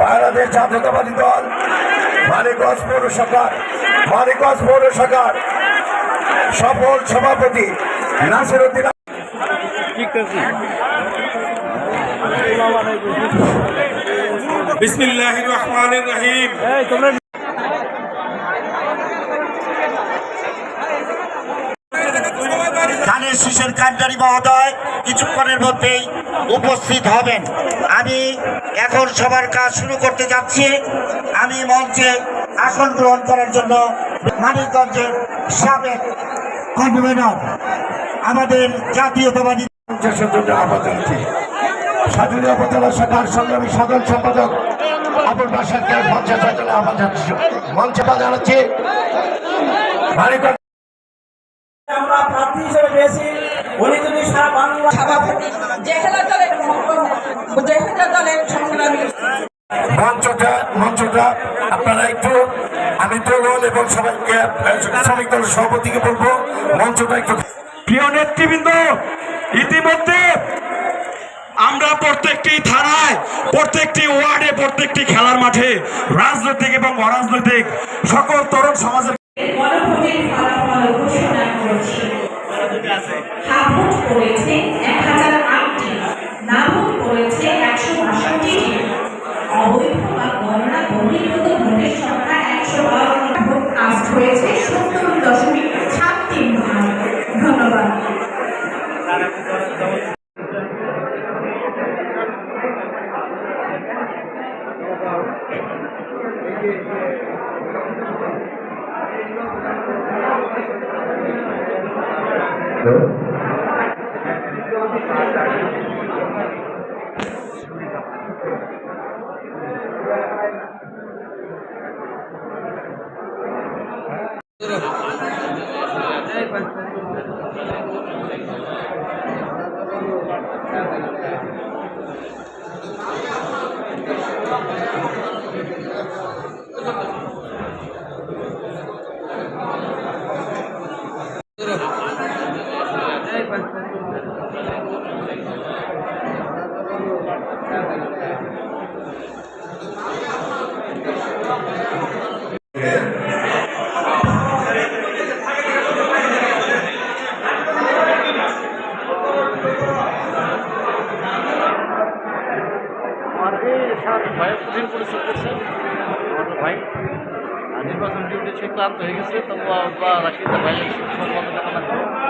বাংলাদেশ জাতীয়তাবাদী দল মানিকগঞ্জ পৌরসভার সফল সভাপতি নাসিরউদ্দিন। বিসমিল্লাহির রহমানির রহিম। ধানের শীষের কান্ডারি মহোদয় কিছুক্ষণের মধ্যেই উপস্থিত হবেন। আমি এখন সবার কাজ শুরু করতে যাচ্ছি। আমি মঞ্চে আসন গ্রহণ করার জন্য মানিকগঞ্জের সাবেক কনভেনর আমাদের জাতীয়তাবাদী স্বাধীনতা উপজেলা শাখার সংগ্রামী সাধারণ সম্পাদক আবুল বাসারকে মঞ্চে জানাচ্ছি। আমরা প্রার্থী হিসেবে পেয়েছি উনি যদি সারা বাংলা সভাপতি সংগ্রামী মঞ্চটা আপনারা একটু, আমি তরুণ এবং সবাইকে শ্রমিক দলের সভাপতিকে বলবো মঞ্চটা একটু। প্রিয় নেতৃবৃন্দ, ইতিমধ্যে আমরা প্রত্যেকটি থানায়, প্রত্যেকটি ওয়ার্ডে, প্রত্যেকটি খেলার মাঠে রাজনৈতিক এবং অরাজনৈতিক সকল তরুণ সমাজের গণভোটের ফলাফল ঘোষণা করেছি। হ্যাঁ ভোট পড়েছে 1008টি, না ভোট পড়েছে 162টি। অবৈধ বা গণনা বহির্ভূত ভোটের সংখ্যা 152। ভোট কাস্ট হয়েছে 70.73%। ধন্যবাদ। নির্বাচন ডিউটি সে ক্লান্ত হয়ে গেছে, তবু ভাই কামনা